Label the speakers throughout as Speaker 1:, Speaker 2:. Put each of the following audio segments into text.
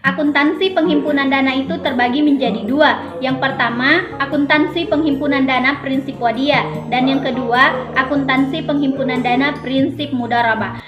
Speaker 1: Akuntansi penghimpunan dana itu terbagi menjadi dua. Yang pertama, akuntansi penghimpunan dana prinsip wadiyah, dan yang kedua, akuntansi penghimpunan dana prinsip mudharabah.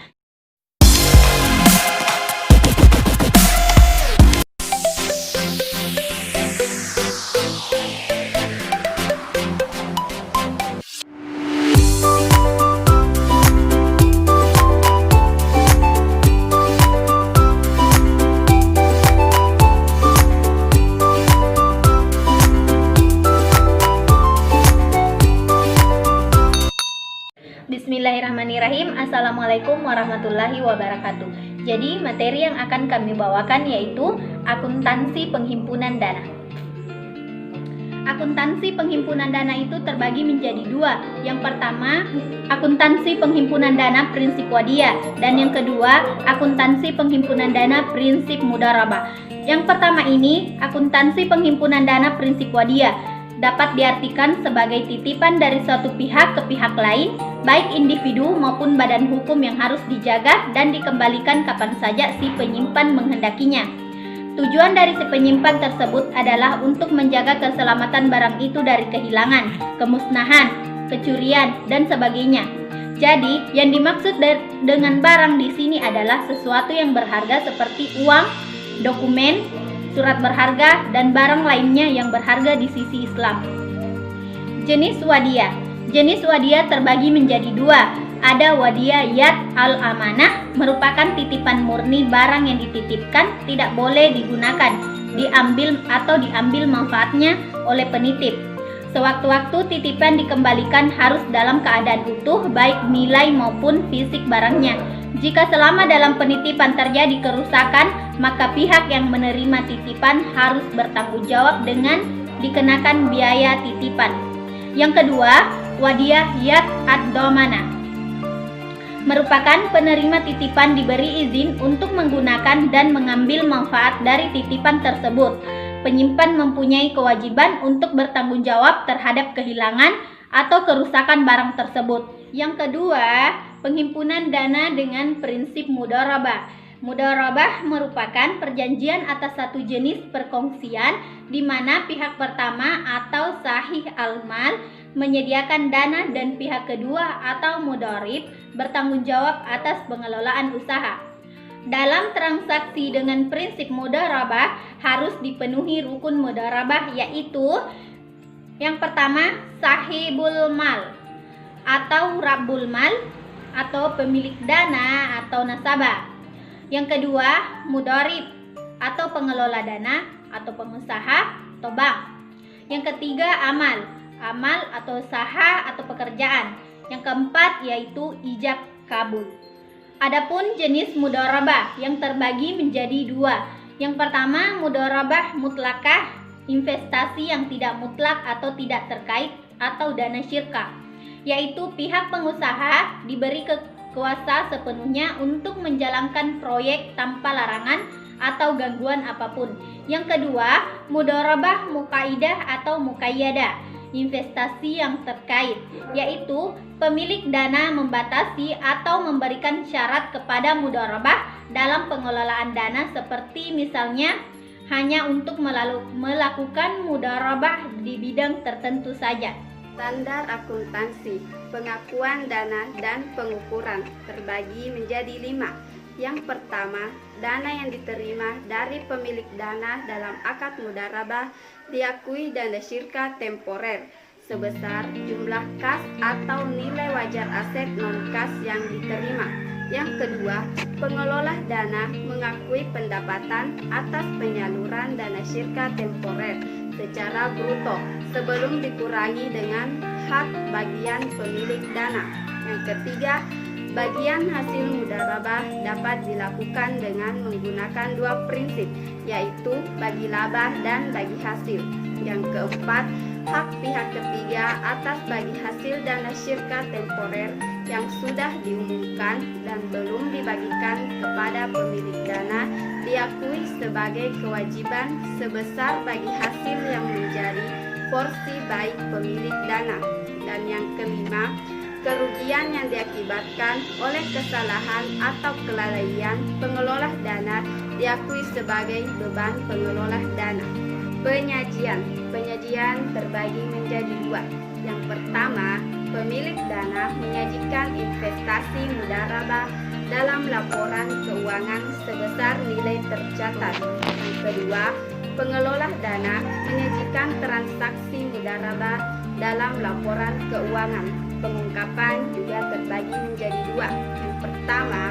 Speaker 1: Bismillahirrahmanirrahim. Assalamualaikum warahmatullahi wabarakatuh. Jadi materi yang akan kami bawakan yaitu akuntansi penghimpunan dana. Akuntansi penghimpunan dana itu terbagi menjadi dua. Yang pertama, akuntansi penghimpunan dana prinsip wadiyah, dan yang kedua, akuntansi penghimpunan dana prinsip mudharabah. Yang pertama ini, akuntansi penghimpunan dana prinsip wadiyah dapat diartikan sebagai titipan dari suatu pihak ke pihak lain, baik individu maupun badan hukum yang harus dijaga dan dikembalikan kapan saja si penyimpan menghendakinya. Tujuan dari si penyimpan tersebut adalah untuk menjaga keselamatan barang itu dari kehilangan, kemusnahan, kecurian, dan sebagainya. Jadi, yang dimaksud dengan barang di sini adalah sesuatu yang berharga seperti uang, dokumen, surat berharga, dan barang lainnya yang berharga di sisi Islam. Jenis wadiyah. Jenis wadiyah terbagi menjadi dua. Ada wadiyah yad al-amanah, merupakan titipan murni barang yang dititipkan, tidak boleh digunakan, diambil manfaatnya oleh penitip. Sewaktu-waktu titipan dikembalikan harus dalam keadaan utuh, baik nilai maupun fisik barangnya. Jika selama dalam penitipan terjadi kerusakan, maka pihak yang menerima titipan harus bertanggung jawab dengan dikenakan biaya titipan. Yang kedua, wadiyah yad ad-dhamanah, merupakan penerima titipan diberi izin untuk menggunakan dan mengambil manfaat dari titipan tersebut. Penyimpan mempunyai kewajiban untuk bertanggung jawab terhadap kehilangan atau kerusakan barang tersebut. Yang kedua, penghimpunan dana dengan prinsip mudharabah. Mudharabah merupakan perjanjian atas satu jenis perkongsian di mana pihak pertama atau sahih al-mal menyediakan dana dan pihak kedua atau mudharib bertanggung jawab atas pengelolaan usaha. Dalam transaksi dengan prinsip mudharabah harus dipenuhi rukun mudharabah, yaitu yang pertama, sahibul mal atau rabbul mal atau pemilik dana atau nasabah. Yang kedua, mudharib atau pengelola dana atau pengusaha atau bank. Yang ketiga, amal atau usaha atau pekerjaan. Yang keempat yaitu ijab kabul. Adapun jenis mudharabah yang terbagi menjadi dua. Yang pertama, mudharabah mutlakah, investasi yang tidak mutlak atau tidak terkait atau dana syirkah, yaitu pihak pengusaha diberi kuasa sepenuhnya untuk menjalankan proyek tanpa larangan atau gangguan apapun. Yang kedua, mudharabah muqaidah atau muqayyada, investasi yang terkait, yaitu pemilik dana membatasi atau memberikan syarat kepada mudharabah dalam pengelolaan dana, seperti misalnya hanya untuk melakukan mudharabah di bidang tertentu saja.
Speaker 2: Standar akuntansi, pengakuan dana dan pengukuran terbagi menjadi 5. Yang pertama, dana yang diterima dari pemilik dana dalam akad mudharabah diakui dana syirka temporer sebesar jumlah kas atau nilai wajar aset non-kas yang diterima. Yang kedua, pengelola dana mengakui pendapatan atas penyaluran dana syirka temporer secara bruto sebelum dikurangi dengan hak bagian pemilik dana. Yang ketiga, bagian hasil mudharabah dapat dilakukan dengan menggunakan dua prinsip, yaitu bagi laba dan bagi hasil. Yang keempat, hak pihak ketiga atas bagi hasil dana syirka temporer yang sudah diumumkan dan belum dibagikan kepada pemilik dana diakui sebagai kewajiban sebesar bagi hasil yang menjadi porsi baik pemilik dana. Dan yang kelima, kerugian yang diakibatkan oleh kesalahan atau kelalaian pengelola dana diakui sebagai beban pengelola dana. Penyajian terbagi menjadi dua. Yang pertama, pemilik dana menyajikan investasi mudharabah dalam laporan keuangan sebesar nilai tercatat. Yang kedua, pengelola dana menyajikan transaksi mudharabah dalam laporan keuangan. Pengungkapan juga terbagi menjadi dua. Yang pertama,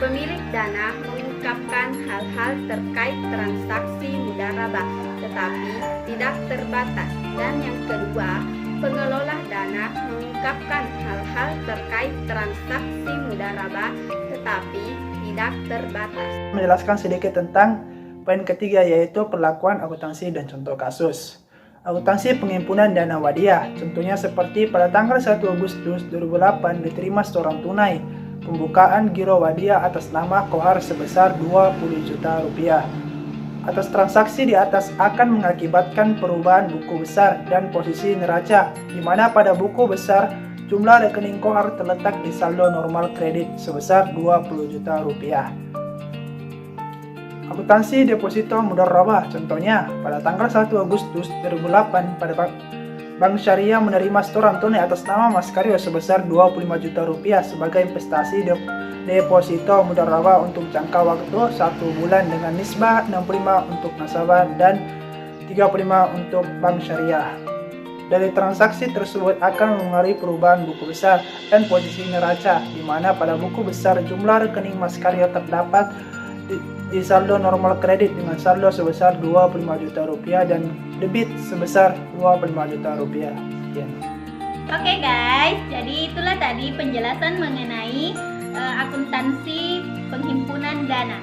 Speaker 2: pemilik dana mengungkapkan hal-hal terkait transaksi mudharabah tetapi tidak terbatas. Dan yang kedua, pengelola dana mengungkapkan hal-hal terkait transaksi mudharabah tetapi tidak terbatas.
Speaker 3: Menjelaskan sedikit tentang poin ketiga, yaitu perlakuan akuntansi dan contoh kasus. Akuntansi penghimpunan dana wadiah, contohnya seperti pada tanggal 1 Agustus 2008 diterima setoran tunai pembukaan giro wadiah atas nama Kohar sebesar 20 juta rupiah. Atas transaksi di atas akan mengakibatkan perubahan buku besar dan posisi neraca, di mana pada buku besar jumlah rekening Kohar terletak di saldo normal kredit sebesar 20 juta rupiah. Akuntansi deposito mudharabah, contohnya pada tanggal 1 Agustus 2008 pada Bank Syariah menerima setoran tunai atas nama Mas Karyo sebesar 25 juta rupiah sebagai investasi deposito mudharabah untuk jangka waktu 1 bulan dengan nisbah 65 untuk nasabah dan 35 untuk Bank Syariah. Dari transaksi tersebut akan mengaruhi perubahan buku besar dan posisi neraca, di mana pada buku besar jumlah rekening Mas Karyo terdapat di saldo normal kredit dengan saldo sebesar 25 juta rupiah dan debit sebesar 25 juta rupiah. Sekian.
Speaker 1: Oke guys, jadi itulah tadi penjelasan mengenai akuntansi penghimpunan dana.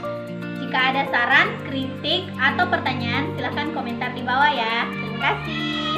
Speaker 1: Jika ada saran, kritik, atau pertanyaan, silahkan komentar di bawah ya. Terima kasih.